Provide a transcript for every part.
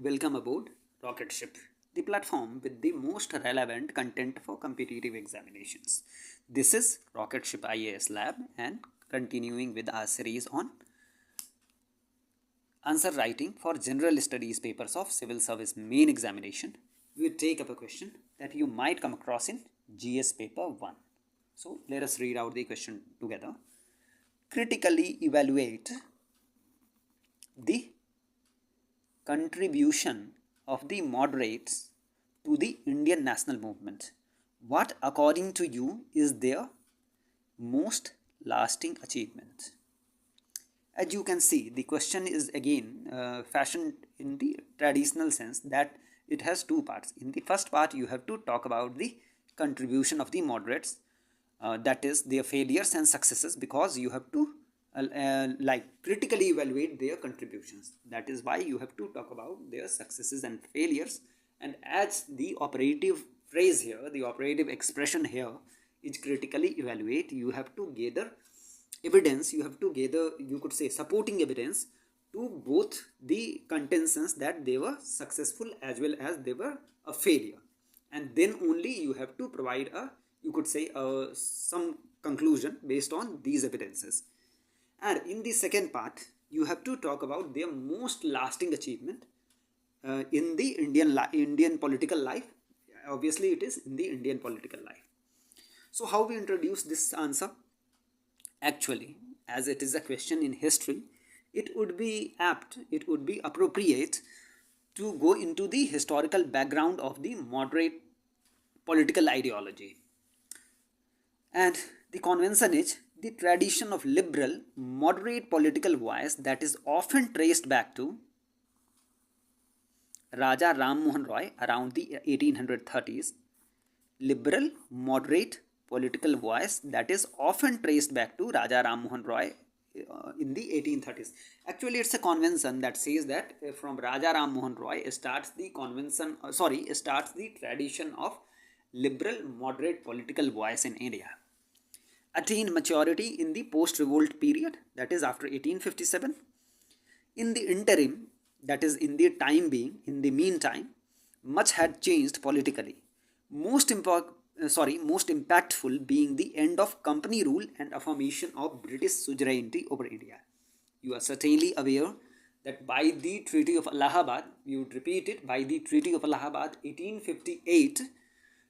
Welcome aboard Rocket Ship, the platform with the most relevant content for competitive examinations. This is Rocket Ship IAS Lab and continuing with our series on answer writing for general studies papers of civil service main examination. We will take up a question that you might come across in GS paper 1. So let us read out the question together. Critically evaluate the contribution of the moderates to the Indian national movement. What, according to you, is their most lasting achievement? As you can see, the question is again fashioned in the traditional sense that it has two parts. In the first part, you have to talk about the contribution of the moderates, that is their failures and successes, because you have to critically evaluate their contributions. That is why you have to talk about their successes and failures. And as the operative phrase here, the operative expression here is critically evaluate, you have to gather evidence, you have to gather, you could say, supporting evidence to both the contentions that they were successful as well as they were a failure, and then only you have to provide a, you could say, some conclusion based on these evidences. And in the second part, you have to talk about their most lasting achievement in the Indian political life. Obviously, it is in the Indian political life. So how we introduce this answer? Actually, as it is a question in history, it would be apt, it would be appropriate to go into the historical background of the moderate political ideology. And the convention is the tradition of liberal, moderate political voice that is often traced back to Raja Ram Mohan Roy around the 1830s. Liberal, moderate political voice that is often traced back to Raja Ram Mohan Roy in the 1830s. Actually, it's a convention that says that from Raja Ram Mohan Roy starts the starts the tradition of liberal, moderate political voice in India. Attained maturity in the post-revolt period, that is after 1857. In the interim, that is in the time being, in the meantime, much had changed politically. Most impactful being the end of company rule and affirmation of British sovereignty over India. You are certainly aware that by the Treaty of Allahabad, we would repeat it, by the Treaty of Allahabad 1858,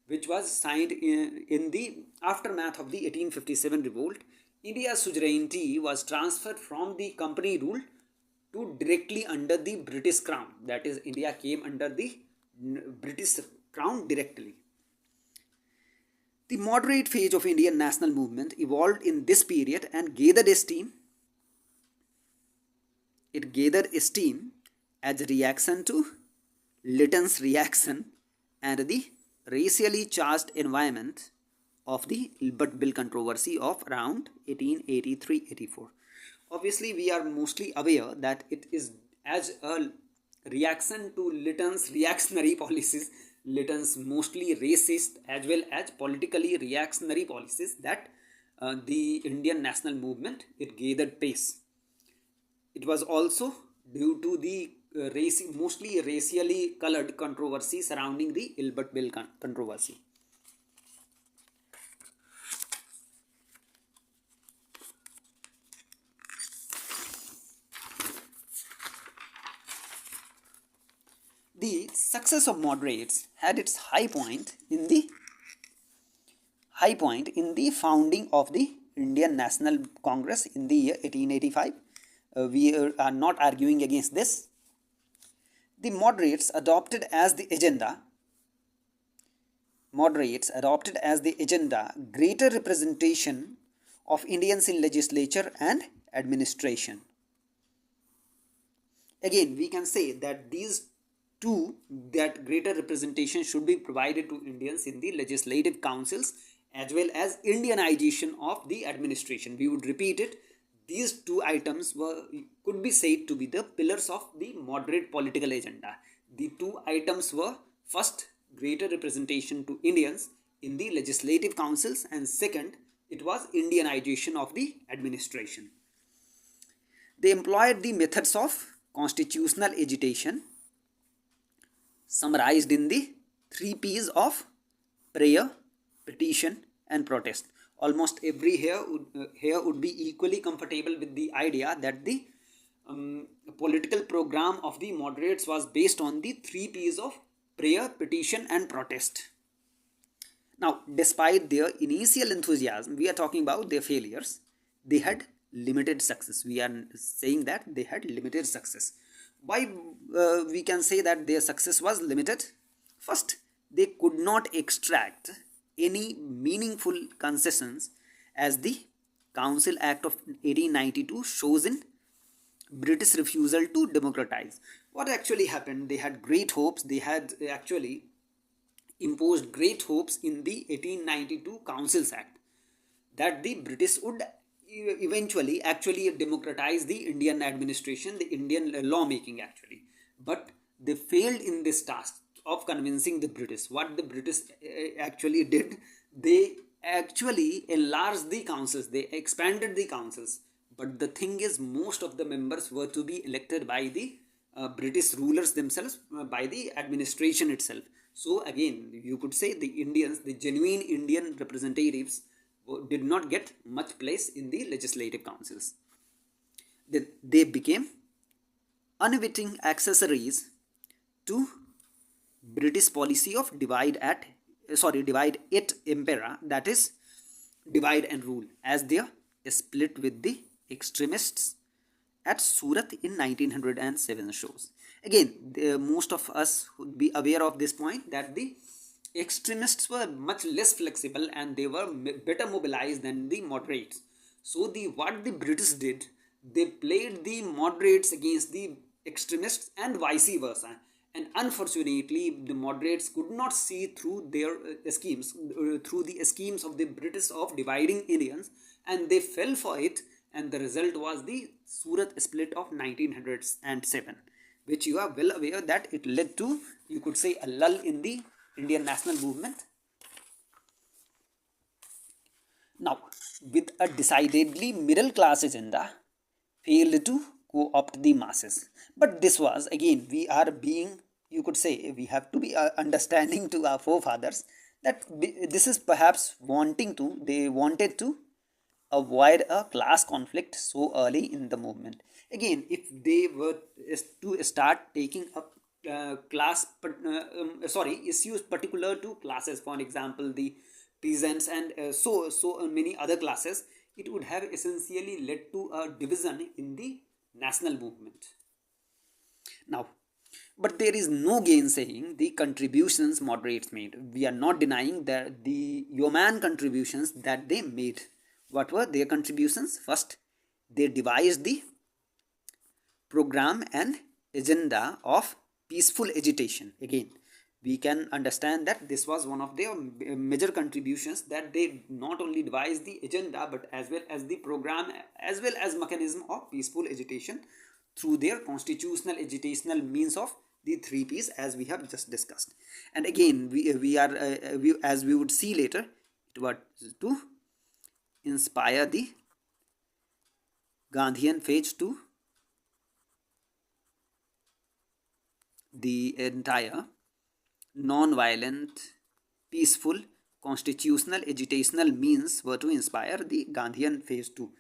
which was signed in the aftermath of the 1857 revolt, India's sovereignty was transferred from the company rule to directly under the British crown. That is, India came under the British crown directly. The moderate phase of Indian national movement evolved in this period and gathered esteem. It gathered esteem as a reaction to Lytton's reaction and the racially charged environment of the Ilbert Bill controversy of around 1883-84. Obviously, we are mostly aware that it is as a reaction to Lytton's reactionary policies, Lytton's mostly racist as well as politically reactionary policies, that the Indian national movement, it gathered pace. It was also due to the mostly racially colored controversy surrounding the Ilbert Bill controversy. The success of moderates had its high point in the founding of the Indian National Congress in the year 1885. We are not arguing against this. The moderates adopted as the agenda greater representation of Indians in legislature and administration. Again, we can say that these two, that greater representation should be provided to Indians in the legislative councils as well as Indianization of the administration. We would repeat it. These two items could be said to be the pillars of the moderate political agenda. The two items were, first, greater representation to Indians in the legislative councils, and second, it was Indianization of the administration. They employed the methods of constitutional agitation, summarized in the three P's of prayer, petition, and protest. Almost every here would be equally comfortable with the idea that the political program of the moderates was based on the three P's of prayer, petition, and protest. Now, despite their initial enthusiasm, we are talking about their failures. They had limited success. We are saying that they had limited success. Why we can say that their success was limited? First, they could not extract any meaningful concessions, as the Council Act of 1892 shows in British refusal to democratize. What actually happened? They had great hopes. They had actually imposed great hopes in the 1892 Councils Act that the British would eventually actually democratize the Indian administration, the Indian lawmaking actually. But they failed in this task of convincing the British. What the British actually did, they actually enlarged the councils, they expanded the councils. But the thing is, most of the members were to be elected by the British rulers themselves, by the administration itself. So again, you could say the Indians, the genuine Indian representatives, did not get much place in the legislative councils. They became unwitting accessories to British policy of divide et impera, that is, divide and rule, as they split with the extremists at Surat in 1907 shows. Again, most of us would be aware of this point, that the extremists were much less flexible and they were better mobilized than the moderates. So what the British did, they played the moderates against the extremists and vice versa. And unfortunately, the moderates could not see through their schemes, through the schemes of the British of dividing Indians, and they fell for it. And the result was the Surat split of 1907, which you are well aware that it led to, you could say, a lull in the Indian national movement. Now, with a decidedly middle class agenda, failed to co-opt the masses. But this was, again, we are being, you could say, we have to be understanding to our forefathers that this is perhaps they wanted to avoid a class conflict so early in the movement. Again, if they were to start taking up issues particular to classes, for example, the peasants and so many other classes, it would have essentially led to a division in the national movement. Now, but there is no gainsaying the contributions moderates made. We are not denying that the yeoman contributions that they made. What were their contributions? First, they devised the program and agenda of peaceful agitation. Again, we can understand that this was one of their major contributions, that they not only devised the agenda but as well as the program, as well as mechanism of peaceful agitation through their constitutional agitational means of the three P's, as we have just discussed. And again, as we would see later, it was to inspire the Gandhian phase to the entire non-violent, peaceful, constitutional, agitational means were to inspire the Gandhian phase 2.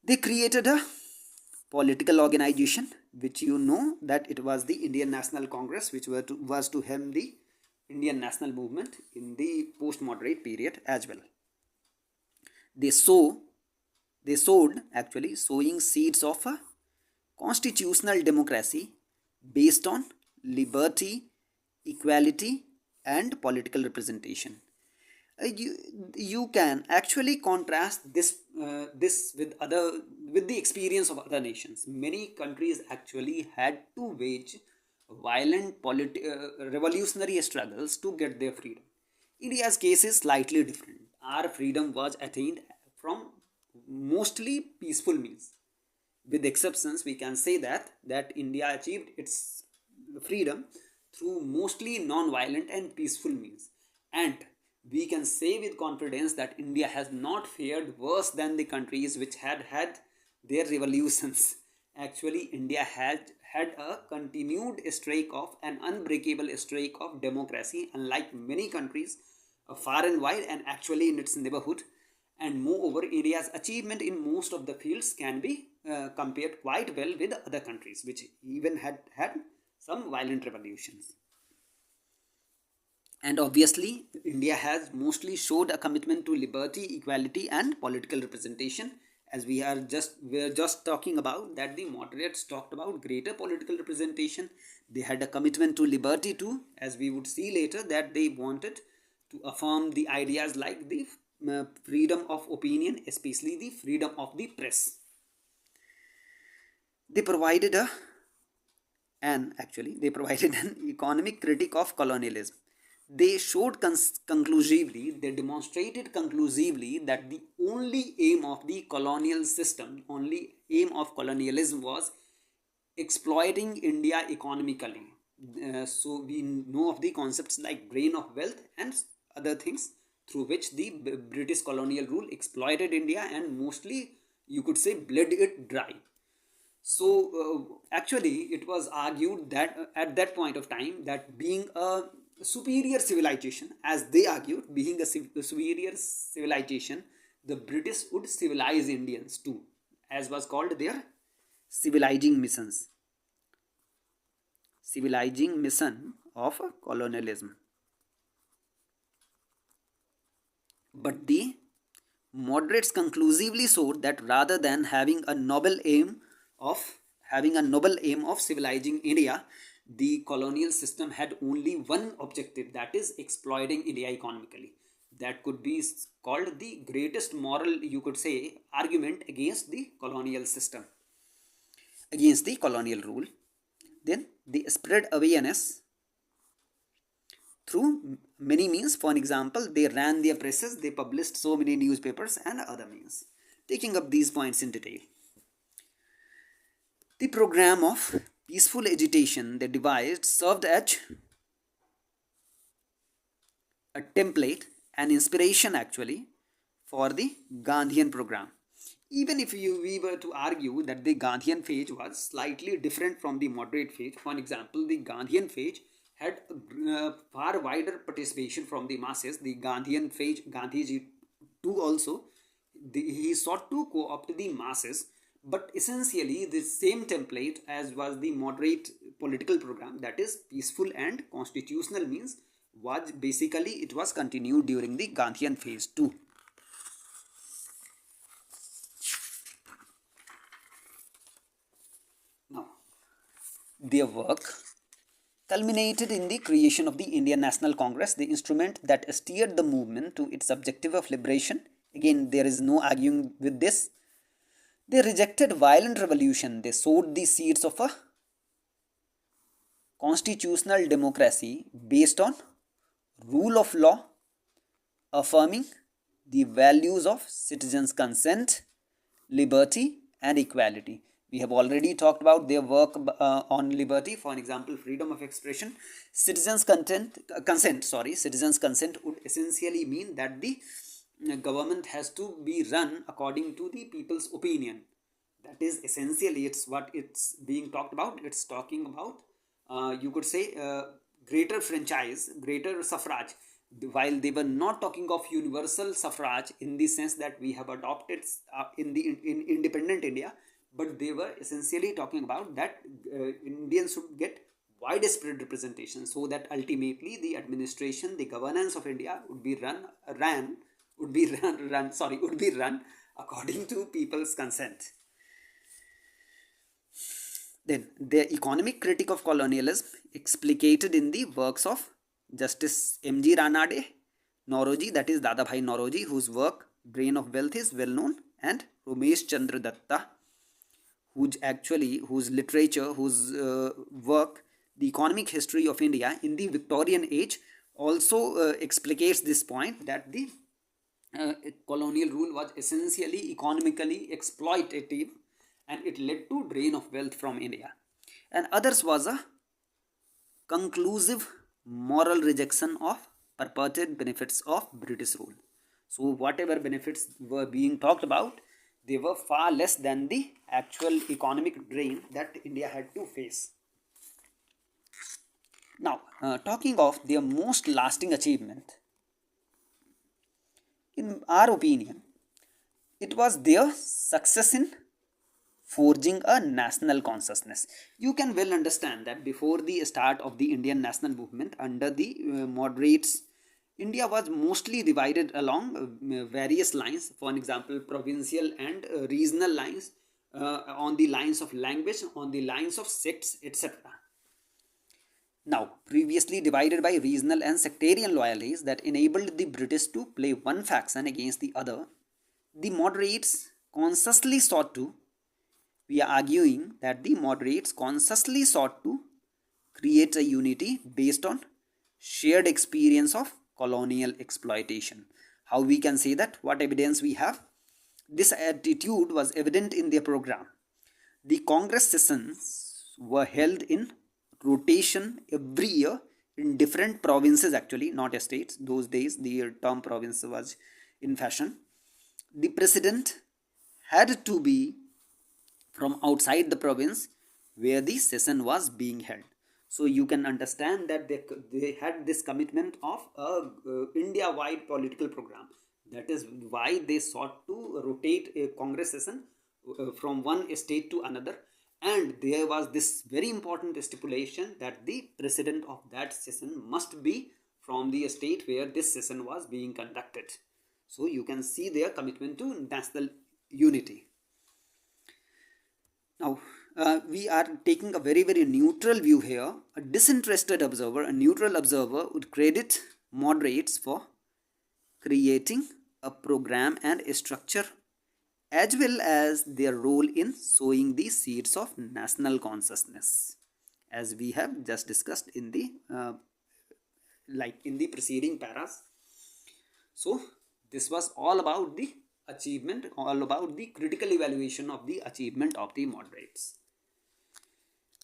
They created a political organization, which you know that it was the Indian National Congress, which was to helm the Indian national movement in the post-moderate period as well. They sowed actually sowing seeds of a constitutional democracy based on liberty, equality, and political representation. You can actually contrast this with the experience of other nations. Many countries actually had to wage violent revolutionary struggles to get their freedom. India's case is slightly different. Our freedom was attained from mostly peaceful means. With exceptions, we can say that India achieved its freedom through mostly non-violent and peaceful means. And we can say with confidence that India has not fared worse than the countries which had their revolutions Actually, India had a continued streak of an unbreakable streak of democracy, unlike many countries far and wide and actually in its neighborhood. And moreover, India's achievement in most of the fields can be compared quite well with other countries, which even had some violent revolutions. And obviously, India has mostly showed a commitment to liberty, equality, and political representation. As we are just talking about that the moderates talked about greater political representation. They had a commitment to liberty too, as we would see later that they wanted to affirm the ideas like the freedom of opinion, especially the freedom of the press. They provided a and actually they provided an economic critique of colonialism. They showed conclusively, they demonstrated conclusively that the only aim of the colonial system, only aim of colonialism was exploiting India economically. So we know of the concepts like drain of wealth and other things through which the British colonial rule exploited India and mostly you could say bled it dry. So actually it was argued that at that point of time that being a superior civilization, as they argued, being a superior civilization, the British would civilize Indians too, as was called their civilizing missions, civilizing mission of colonialism. But the moderates conclusively showed that rather than having a noble aim of civilizing India, the colonial system had only one objective, that is exploiting India economically. That could be called the greatest moral, you could say, argument against the colonial system, against the colonial rule. Then they spread awareness through many means. For example, they ran their presses, they published so many newspapers and other means. Taking up these points in detail, the program of peaceful agitation they devised served as a template and inspiration actually for the Gandhian program. Even if we were to argue that the Gandhian phase was slightly different from the moderate phase, for example, the Gandhian phase had far wider participation from the masses. The Gandhian phase, Gandhiji too also, he sought to co-opt the masses, but essentially the same template as was the moderate political program, that is peaceful and constitutional means, was basically it was continued during the Gandhian phase too. Now, their work culminated in the creation of the Indian National Congress, the instrument that steered the movement to its objective of liberation. Again, there is no arguing with this. They rejected violent revolution. They sowed the seeds of a constitutional democracy based on rule of law, affirming the values of citizens' consent, liberty, and equality. We have already talked about their work on liberty. For example, freedom of expression. Citizens' consent would essentially mean that the government has to be run according to the people's opinion. That is essentially it's what it's being talked about. It's talking about you could say greater franchise, greater suffrage. While they were not talking of universal suffrage in the sense that we have adopted in independent India, but they were essentially talking about that Indians should get widespread representation, so that ultimately the administration, the governance of India would be run according to people's consent. Then, their economic critique of colonialism explicated in the works of Justice M.G. Ranade, Nauroji, that is Dadabhai Nauroji, whose work Drain of Wealth is well known, and Ramesh Chandra Datta, whose literature, whose work, The Economic History of India in the Victorian Age, also explicates this point that the colonial rule was essentially economically exploitative and it led to drain of wealth from India. And others was a conclusive moral rejection of purported benefits of British rule. So whatever benefits were being talked about, They were far less than the actual economic drain that India had to face. Now, talking of their most lasting achievement, in our opinion, it was their success in forging a national consciousness. You can well understand that before the start of the Indian national movement under the moderates, India was mostly divided along various lines, for example, provincial and regional lines, on the lines of language, on the lines of sects, etc. Now, previously divided by regional and sectarian loyalties that enabled the British to play one faction against the other, the moderates consciously sought to, we are arguing that the moderates consciously sought to create a unity based on shared experience of colonial exploitation. How we can say that? What evidence we have? This attitude was evident in their program. The Congress sessions were held in rotation every year in different provinces, actually, not states. Those days, the term province was in fashion. The president had to be from outside the province where the session was being held. So you can understand that they had this commitment of a India-wide political program. That is why they sought to rotate a Congress session from one state to another. And there was this very important stipulation that the president of that session must be from the state where this session was being conducted. So you can see their commitment to national unity. Now, we are taking a very, very neutral view here. A disinterested observer, a neutral observer would credit moderates for creating a program and a structure as well as their role in sowing the seeds of national consciousness, as we have just discussed in the preceding paras. So this was all about the achievement, all about the critical evaluation of the achievement of the moderates.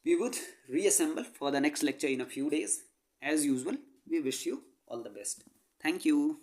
We would reassemble for the next lecture in a few days. As usual, we wish you all the best. Thank you.